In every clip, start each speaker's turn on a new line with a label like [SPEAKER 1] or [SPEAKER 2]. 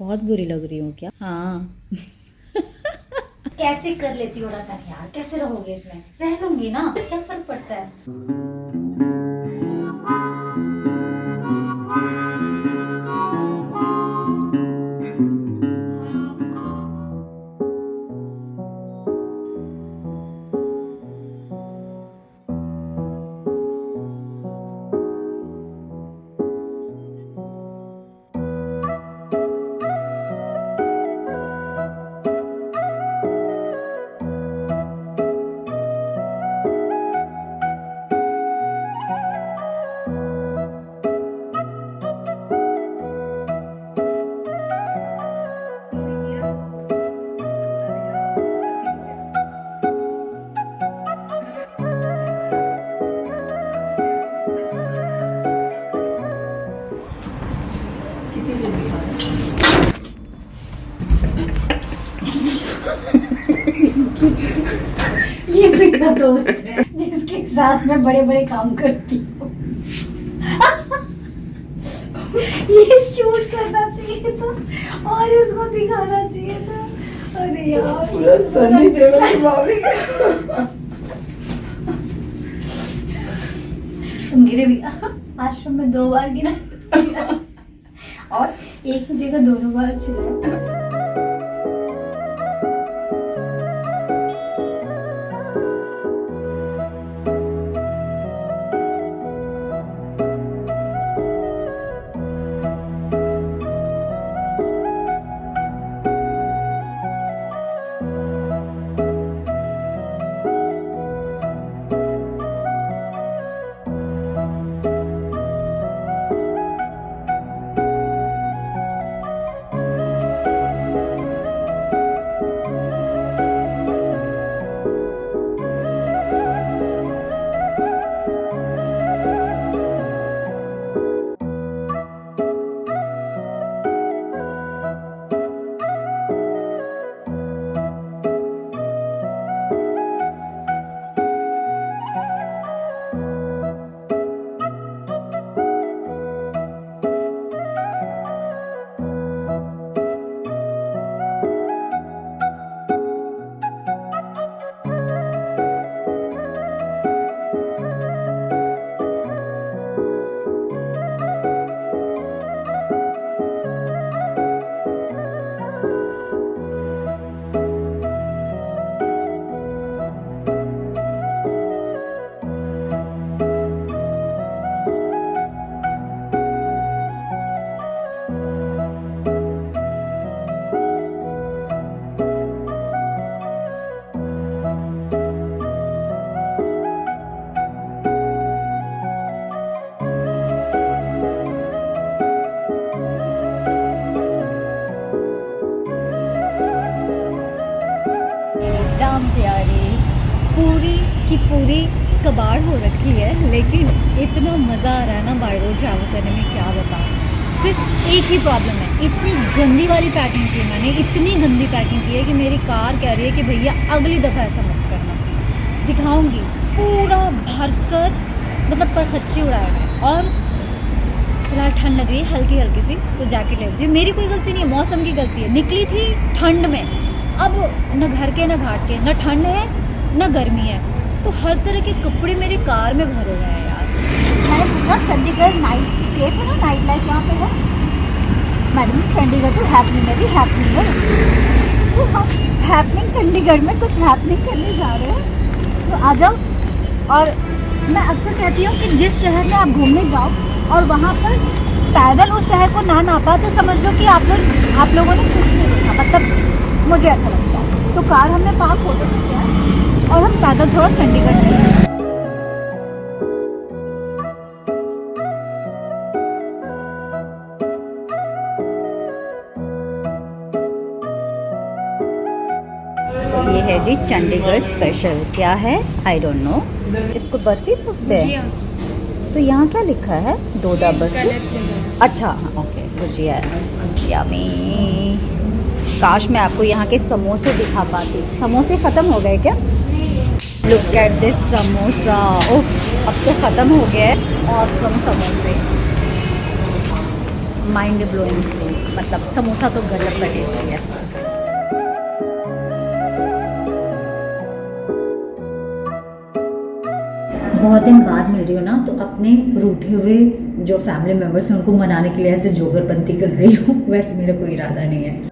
[SPEAKER 1] बहुत बुरी लग रही हूँ क्या? हाँ।
[SPEAKER 2] कैसे कर लेती हो रतन यार, कैसे रहोगे इसमें? रह लूंगी ना, क्या फर्क पड़ता है। ये मेरा दोस्त है जिसके साथ मैं बड़े बड़े काम करती हूँ। ये शूट करना चाहिए था और इसको दिखाना चाहिए था। अरे यार
[SPEAKER 3] पूरा सनी देओल की भाभी।
[SPEAKER 2] तुम गिरे भी आश्रम में 2 बार गिरा और एक ही जगह दोनों बार चिल्लाया।
[SPEAKER 1] राम प्यारे पूरी की पूरी कबाड़ हो रखी है, लेकिन इतना मज़ा आ रहा है ना बाय रोड ट्रैवल करने में, क्या बताऊँ। सिर्फ एक ही प्रॉब्लम है, इतनी गंदी वाली पैकिंग की मैंने, इतनी गंदी पैकिंग की है कि मेरी कार कह रही है कि भैया अगली दफ़ा ऐसा मत करना। दिखाऊंगी पूरा भरकर, मतलब परखच्ची उड़ाएगा। और फिलहाल ठंड लग रही है हल्की हल्की सी, तो जैकेट ले लीजिए। मेरी कोई गलती नहीं है, मौसम की गलती है। निकली थी ठंड में, अब न घर के न घाट के, न ठंड है न गर्मी है, तो हर तरह के कपड़े मेरी कार में भरे हुए हैं यार।
[SPEAKER 2] मैंने पूछा चंडीगढ़ नाइट सेफ है ना, नाइट लाइफ वहाँ पे है? मैडम जी चंडीगढ़ तो हैपनिंग है जी, हैपनिंग है। तो हम हैपनिंग चंडीगढ़ में कुछ हैपनिंग करने जा रहे हैं, तो आ जाओ। और मैं अक्सर कहती हूँ कि जिस शहर में आप घूमने जाओ और वहाँ पर पैदल उस शहर को ना नापा, तो समझ लो कि आप लोगों ने कुछ नहीं देखा। मतलब मुझे ऐसा लगता है। तो कार हमने पार्क होटल में किया और हम पैदल थोड़ा चंडीगढ़ गए।
[SPEAKER 1] ये है जी चंडीगढ़ स्पेशल। क्या है आई डोंट नो, इसको बर्फी बोलते हैं। तो यहाँ क्या लिखा है? डोडा बर्फी। अच्छा ओके, भुजिया है। यम्मी। काश मैं आपको यहाँ के समोसे दिखा पाती। समोसे ख़त्म हो गए क्या? Look at this samosa. Oh अब तो ख़त्म हो गया है। ऑसम समोसे। माइंड ब्लोइंग फूड, मतलब समोसा तो गजब का टेस्टी है। बहुत दिन बाद मिल रही हो ना, तो अपने रूठे हुए जो फैमिली मेम्बर्स हैं उनको मनाने के लिए ऐसे जोगरपंती कर रही हूँ। वैसे मेरा कोई इरादा नहीं है।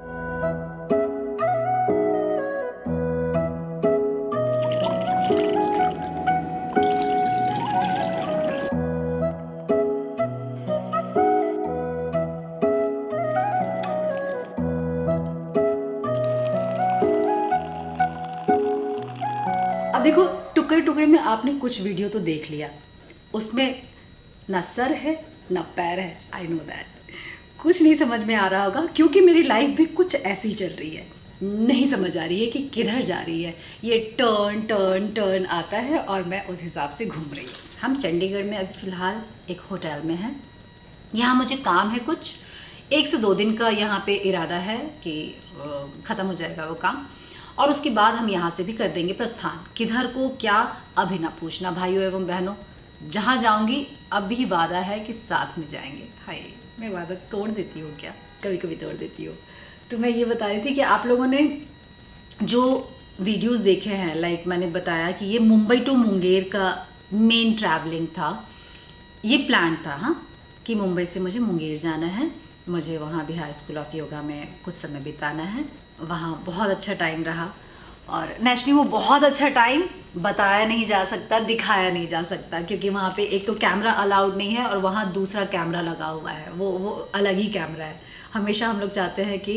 [SPEAKER 4] अब देखो, टुकड़े टुकड़े में आपने कुछ वीडियो तो देख लिया, उसमें ना सर है ना पैर है। आई नो दैट कुछ नहीं समझ में आ रहा होगा, क्योंकि मेरी लाइफ भी कुछ ऐसी चल रही है। नहीं समझ आ रही है कि किधर जा रही है। ये टर्न टर्न टर्न आता है और मैं उस हिसाब से घूम रही हूँ। हम चंडीगढ़ में अभी फ़िलहाल एक होटल में हैं। यहाँ मुझे काम है कुछ 1 से 2 दिन का यहाँ पे इरादा है कि ख़त्म हो जाएगा वो काम, और उसके बाद हम यहाँ से भी कर देंगे प्रस्थान। किधर को क्या अभी ना पूछना भाइयों एवं बहनों, जहाँ जाऊँगी अभी वादा है कि साथ में जाएंगे। हाय, मैं वादा तोड़ देती हूँ क्या? कभी कभी तोड़ देती हूँ। तो मैं ये बता रही थी कि आप लोगों ने जो वीडियोस देखे हैं, लाइक मैंने बताया कि ये मुंबई टू मुंगेर का मेन ट्रैवलिंग था। ये प्लान था हाँ, कि मुंबई से मुझे मुंगेर जाना है, मुझे वहाँ बिहार स्कूल ऑफ योगा में कुछ समय बिताना है। वहाँ बहुत अच्छा टाइम रहा, और नेचुरली वो बहुत अच्छा टाइम बताया नहीं जा सकता, दिखाया नहीं जा सकता, क्योंकि वहाँ पे एक तो कैमरा अलाउड नहीं है, और वहाँ दूसरा कैमरा लगा हुआ है, वो अलग ही कैमरा है। हमेशा हम लोग चाहते हैं कि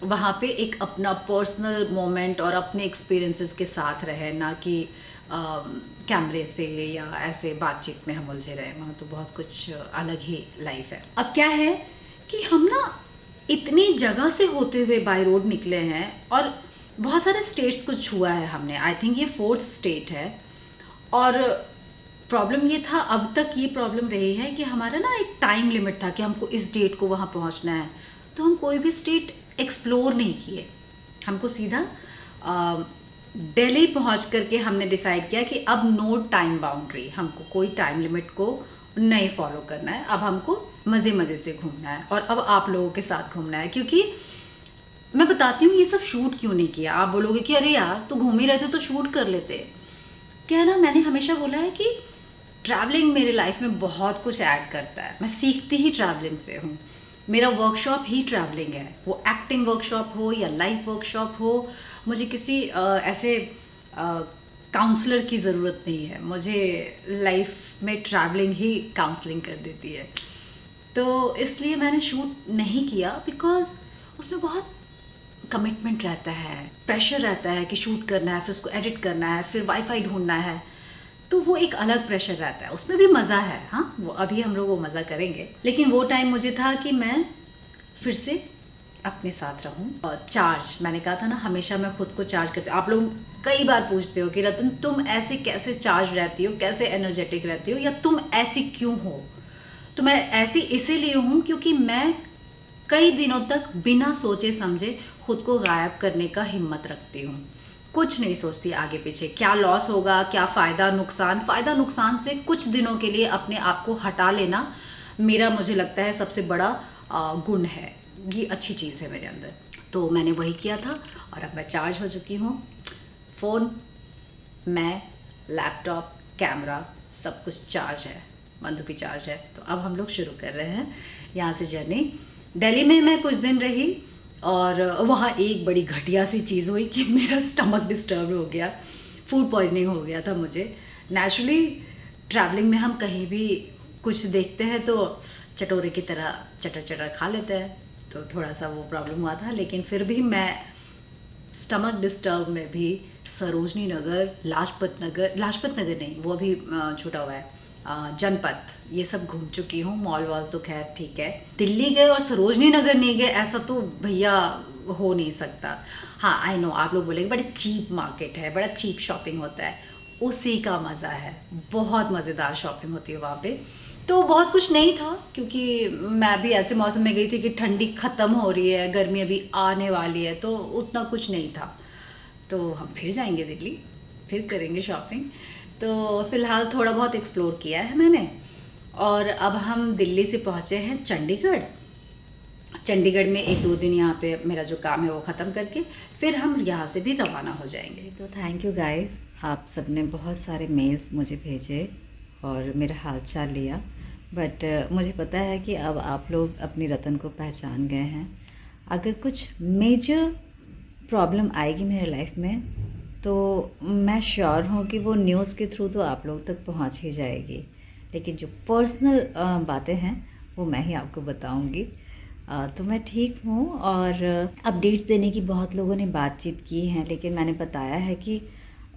[SPEAKER 4] वहाँ पे एक अपना पर्सनल मोमेंट और अपने एक्सपीरियंसेस के साथ रहे, ना कि कैमरे से या ऐसे बातचीत में हम उलझे रहे। वहाँ तो बहुत कुछ अलग ही लाइफ है। अब क्या है कि हम ना इतनी जगह से होते हुए बाय रोड निकले हैं, और बहुत सारे स्टेट्स को छुआ है हमने। आई थिंक ये 4th स्टेट है। और प्रॉब्लम ये था, अब तक ये प्रॉब्लम रही है कि हमारा ना एक टाइम लिमिट था कि हमको इस डेट को वहाँ पहुँचना है, तो हम कोई भी स्टेट एक्सप्लोर नहीं किए। हमको सीधा दिल्ली पहुँच करके हमने डिसाइड किया कि अब नो टाइम बाउंड्री, हमको कोई टाइम लिमिट को नहीं फॉलो करना है। अब हमको मज़े मज़े से घूमना है, और अब आप लोगों के साथ घूमना है। क्योंकि मैं बताती हूँ ये सब शूट क्यों नहीं किया। आप बोलोगे कि अरे यार तो घूम ही रहते तो शूट कर लेते। क्या है ना, मैंने हमेशा बोला है कि ट्रैवलिंग मेरे लाइफ में बहुत कुछ ऐड करता है। मैं सीखती ही ट्रैवलिंग से हूँ। मेरा वर्कशॉप ही ट्रैवलिंग है, वो एक्टिंग वर्कशॉप हो या लाइफ वर्कशॉप हो। मुझे किसी ऐसे काउंसलर की ज़रूरत नहीं है, मुझे लाइफ में ट्रैवलिंग ही काउंसलिंग कर देती है। तो इसलिए मैंने शूट नहीं किया, बिकॉज उसमें बहुत कमिटमेंट रहता है, प्रेशर रहता है कि शूट करना है, फिर उसको एडिट करना है, फिर वाईफाई ढूंढना है, तो वो एक अलग प्रेशर रहता है। उसमें भी मज़ा है हाँ, वो अभी हम लोग वो मज़ा करेंगे। लेकिन वो टाइम मुझे था कि मैं फिर से अपने साथ रहूं। और चार्ज, मैंने कहा था ना, हमेशा मैं खुद को चार्ज करती हूँ। आप लोग कई बार पूछते हो कि रतन तुम ऐसे कैसे चार्ज रहती हो, कैसे एनर्जेटिक रहती हो, या तुम ऐसी क्यों हो। तो मैं ऐसी इसीलिए हूँ क्योंकि मैं कई दिनों तक बिना सोचे समझे खुद को गायब करने का हिम्मत रखती हूँ। कुछ नहीं सोचती आगे पीछे, क्या लॉस होगा, क्या फ़ायदा नुकसान से कुछ दिनों के लिए अपने आप को हटा लेना मेरा, मुझे लगता है, सबसे बड़ा गुण है। ये अच्छी चीज़ है मेरे अंदर। तो मैंने वही किया था, और अब मैं चार्ज हो चुकी हूँ। फ़ोन, मैं, लैपटॉप, कैमरा, सब कुछ चार्ज है, बंदूक भी चार्ज है। तो अब हम लोग शुरू कर रहे हैं यहाँ से जर्नी। दिल्ली में मैं कुछ दिन रही, और वहाँ एक बड़ी घटिया सी चीज़ हुई कि मेरा स्टमक डिस्टर्ब हो गया, फूड पॉइजनिंग हो गया था मुझे। नेचुरली ट्रैवलिंग में हम कहीं भी कुछ देखते हैं तो चटोरे की तरह चटर खा लेते हैं, तो थोड़ा सा वो प्रॉब्लम हुआ था। लेकिन फिर भी मैं स्टमक डिस्टर्ब में भी सरोजनी नगर, लाजपत नगर नहीं, वो अभी छूटा हुआ है, जनपद, ये सब घूम चुकी हूँ। मॉल वॉल तो खैर ठीक है। दिल्ली गए और सरोजनी नगर नहीं गए, ऐसा तो भैया हो नहीं सकता। हाँ आई नो, आप लोग बोलेंगे बड़ा चीप मार्केट है, बड़ा चीप शॉपिंग होता है, उसी का मज़ा है। बहुत मज़ेदार शॉपिंग होती है वहाँ पे। तो बहुत कुछ नहीं था, क्योंकि मैं भी ऐसे मौसम में गई थी कि ठंडी ख़त्म हो रही है, गर्मी अभी आने वाली है, तो उतना कुछ नहीं था। तो हम फिर जाएंगे दिल्ली, फिर करेंगे शॉपिंग। तो फ़िलहाल थोड़ा बहुत एक्सप्लोर किया है मैंने, और अब हम दिल्ली से पहुँचे हैं चंडीगढ़। चंडीगढ़ में 1-2 दिन यहाँ पे मेरा जो काम है वो ख़त्म करके फिर हम यहाँ से भी रवाना हो जाएंगे।
[SPEAKER 1] तो थैंक यू गाइस, आप सबने बहुत सारे मेल्स मुझे भेजे और मेरा हाल चाल लिया, बट मुझे पता है कि अब आप लोग अपनी रतन को पहचान गए हैं। अगर कुछ मेजर प्रॉब्लम आएगी मेरे लाइफ में तो मैं श्योर हूँ कि वो न्यूज़ के थ्रू तो आप लोग तक पहुँच ही जाएगी, लेकिन जो पर्सनल बातें हैं वो मैं ही आपको बताऊँगी। तो मैं ठीक हूँ और अपडेट्स देने की बहुत लोगों ने बातचीत की है, लेकिन मैंने बताया है कि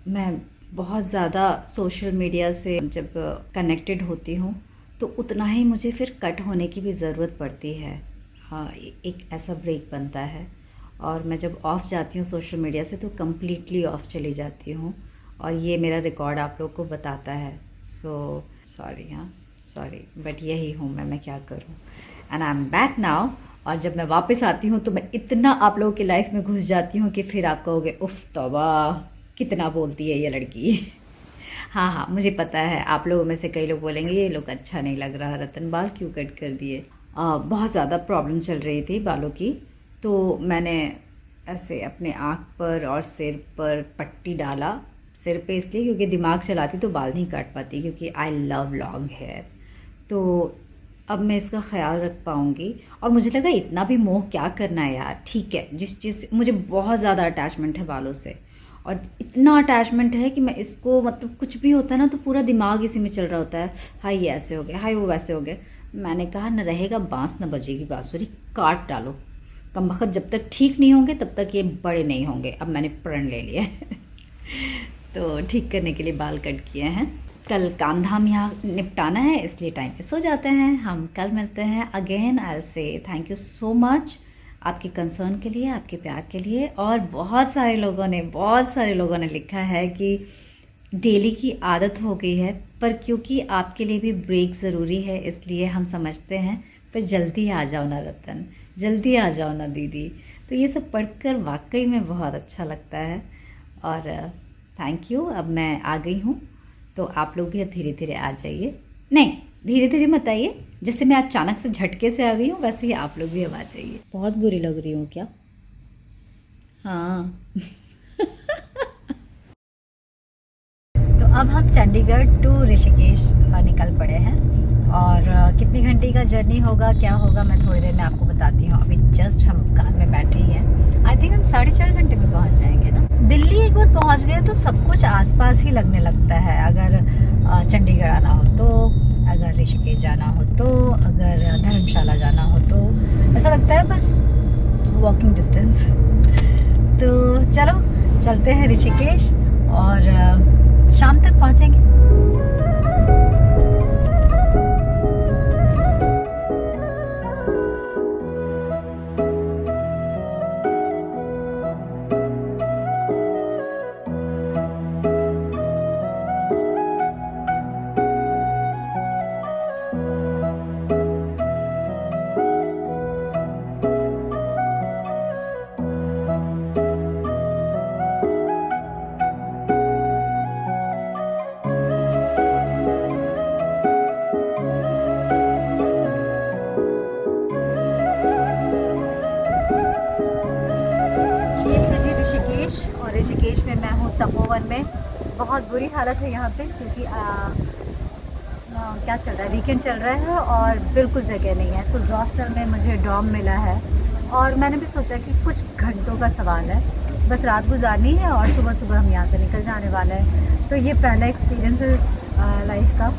[SPEAKER 1] मैं बहुत ज़्यादा सोशल मीडिया से जब कनेक्टेड होती हूँ तो उतना ही मुझे फिर कट होने की भी ज़रूरत पड़ती है। हाँ, एक ऐसा ब्रेक बनता है और मैं जब ऑफ़ जाती हूँ सोशल मीडिया से तो कम्प्लीटली ऑफ चली जाती हूँ और ये मेरा रिकॉर्ड आप लोग को बताता है। सो सॉरी, हाँ सॉरी, बट यही हूँ मैं क्या करूँ। And I am back now. और जब मैं वापस आती हूँ तो मैं इतना आप लोगों की लाइफ में घुस जाती हूँ कि फिर आप कहोगे उफ तौबा कितना बोलती है ये लड़की। हाँ, मुझे पता है आप लोगों में से कई लोग बोलेंगे ये लोग अच्छा नहीं लग रहा, रतन बाल क्यों कट कर दिए। बहुत ज़्यादा प्रॉब्लम चल रही थी बालों की, तो मैंने ऐसे अपने आँख पर और सिर पर पट्टी डाला, सिर पे इसलिए क्योंकि दिमाग चलाती तो बाल नहीं काट पाती, क्योंकि आई लव लॉन्ग हेयर। तो अब मैं इसका ख्याल रख पाऊँगी। और मुझे लगा इतना भी मोह क्या करना है यार, ठीक है, जिस चीज़ मुझे बहुत ज़्यादा अटैचमेंट है बालों से, और इतना अटैचमेंट है कि मैं इसको मतलब कुछ भी होता है ना तो पूरा दिमाग इसी में चल रहा होता है, हाय ये ऐसे हो गया, हाय वो वैसे हो गया। मैंने कहा न रहेगा बांस न बजेगी बांसुरी, काट डालो। कमबख्त जब तक ठीक नहीं होंगे तब तक ये बड़े नहीं होंगे। अब मैंने प्रण ले लिया है तो ठीक करने के लिए बाल कट किए हैं। कल काम धाम यहाँ निपटाना है इसलिए टाइम पे सो जाते हैं। हम कल मिलते हैं again. I will say thank you so much आपके कंसर्न के लिए, आपके प्यार के लिए। और बहुत सारे लोगों ने लिखा है कि डेली की आदत हो गई है, पर क्योंकि आपके लिए भी ब्रेक ज़रूरी है इसलिए हम समझते हैं, पर जल्दी आ जाओ ना रतन, जल्दी आ जाओ ना दीदी। तो ये सब पढ़कर वाकई में बहुत अच्छा लगता है और थैंक यू। अब मैं आ गई हूँ तो आप लोग भी अब धीरे धीरे आ जाइए। नहीं, धीरे धीरे मत आइए, जैसे मैं अचानक से झटके से आ गई हूँ वैसे ही आप लोग भी अब आ जाइए। बहुत बुरी लग रही हूँ क्या? हाँ तो अब हम चंडीगढ़ टू ऋषिकेश निकल पड़े हैं और कितनी घंटे का जर्नी होगा क्या होगा मैं थोड़ी देर में आपको बताती हूँ। अभी जस्ट हम कार में बैठे ही हैं। आई थिंक हम 4.5 घंटे में पहुँच जाएंगे ना। दिल्ली एक बार पहुँच गए तो सब कुछ आसपास ही लगने लगता है। अगर चंडीगढ़ आना हो तो, अगर ऋषिकेश जाना हो तो, अगर धर्मशाला जाना हो तो ऐसा लगता है बस वॉकिंग डिस्टेंस। तो चलो चलते हैं ऋषिकेश और शाम तक पहुँचेंगे। ऋषिकेश में मैं हूँ तपोवन में। बहुत बुरी हालत है यहाँ पे क्योंकि क्या चल रहा है, वीकेंड चल रहा है और बिल्कुल जगह नहीं है। तो हॉस्टल में मुझे डॉर्म मिला है और मैंने भी सोचा कि कुछ घंटों का सवाल है, बस रात गुजारनी है और सुबह सुबह हम यहाँ से निकल जाने वाले हैं। तो ये पहला एक्सपीरियंस है लाइफ का।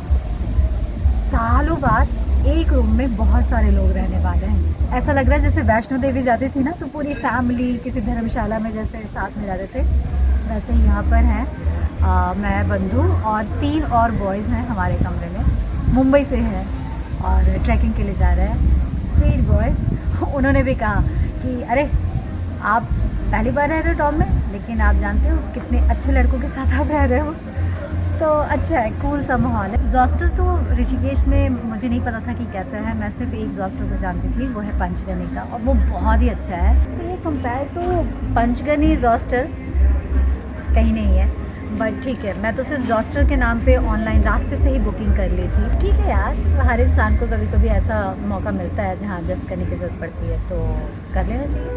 [SPEAKER 1] सालों बाद एक रूम में बहुत सारे लोग रहने वाले हैं। ऐसा लग रहा है जैसे वैष्णो देवी जाती थी ना तो पूरी फैमिली किसी धर्मशाला में जैसे साथ में जाते थे, वैसे ही यहाँ पर है। मैं, बंधु और 3 और बॉयज़ हैं हमारे कमरे में। मुंबई से हैं और ट्रैकिंग के लिए जा रहे हैं। Sweet boys. उन्होंने भी कहा कि अरे आप पहली बार रह रहे हो टॉम में, लेकिन आप जानते हो कितने अच्छे लड़कों के साथ आप रह रहे हो। तो अच्छा है, कूल सा माहौल है। हॉस्टल तो ऋषिकेश में मुझे नहीं पता था कि कैसा है। मैं सिर्फ एक हॉस्टल को जानती थी, वो है पंचगनी का, और वो बहुत ही अच्छा है। तो ये कंपेयर तो पंचगनी हॉस्टल कहीं नहीं है। बट ठीक है, मैं तो सिर्फ जॉस्टर के नाम पे ऑनलाइन रास्ते से ही बुकिंग कर ली थी। ठीक है यार, हर इंसान को कभी कभी ऐसा मौका मिलता है जहाँ एडजस्ट करने की ज़रूरत पड़ती है, तो कर लेना चाहिए।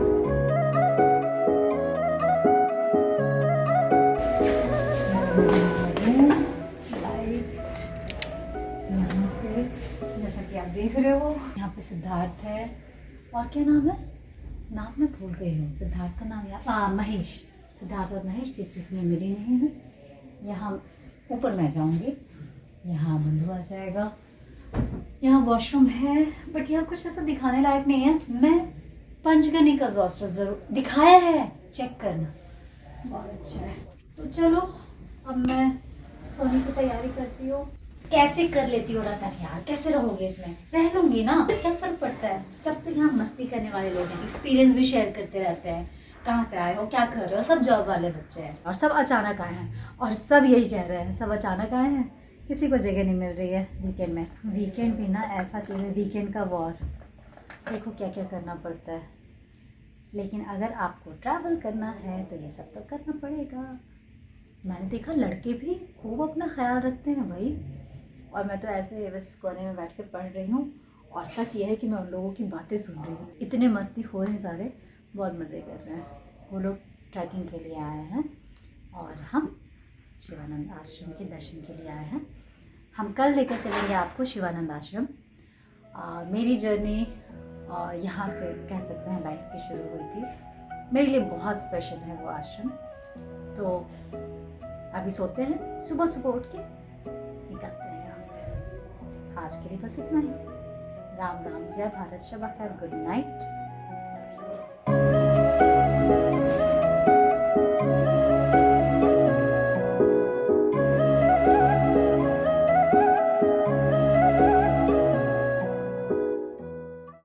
[SPEAKER 1] लाइट यहाँ से, जैसा कि आप देख रहे हो, यहाँ पे सिद्धार्थ है, और क्या नाम है, नाम मैं भूल गई हूँ, सिद्धार्थ का नाम याद, महेश, सिद्धार्थ और महेश, तीसरी से मिली नहीं है। यहाँ ऊपर मैं जाऊँगी, यहाँ बंधु आ जाएगा, यहाँ वॉशरूम है, बट यहाँ कुछ ऐसा दिखाने लायक नहीं है। मैं पंचगनी का जॉस्टर ज़रूर दिखाया है, चेक करना, बहुत अच्छा है। तो चलो अब मैं सोने की तैयारी करती हूँ। कैसे कर लेती हो रतन यार, कैसे रहोगे इसमें? रह लूंगी ना, क्या फ़र्क पड़ता है। सब तो यहाँ मस्ती करने वाले लोग हैं, एक्सपीरियंस भी शेयर करते रहते हैं, कहाँ से आए हो, क्या कर रहे हो, सब जॉब वाले बच्चे हैं, और सब अचानक आए हैं, और सब यही कह रहे हैं, सब अचानक आए हैं, किसी को जगह नहीं मिल रही है वीकेंड में। वीकेंड भी ना ऐसा चीज़ है, वीकेंड का वॉर, देखो क्या क्या करना पड़ता है। लेकिन अगर आपको ट्रैवल करना है तो ये सब तो करना पड़ेगा। मैंने देखा लड़के भी खूब अपना ख्याल रखते हैं भाई, और मैं तो ऐसे बस कोने में बैठ कर पढ़ रही हूँ, और सच ये है कि मैं उन लोगों की बातें सुन रही हूँ। इतने मस्ती हो रहे हैं सारे, बहुत मज़े कर रहे हैं। वो लोग ट्रैकिंग के लिए आए हैं और हम शिवानंद आश्रम के दर्शन के लिए आए हैं। हम कल लेकर चलेंगे आपको शिवानंद आश्रम। मेरी जर्नी यहाँ से कह सकते हैं लाइफ की शुरू हुई थी। मेरे लिए बहुत स्पेशल है वो आश्रम। तो अभी सोते हैं, सुबह सुबह उठ के निकलते हैं यहाँ से। आज के लिए बस इतना ही। राम राम, जय भारत, शब खैर, गुड नाइट।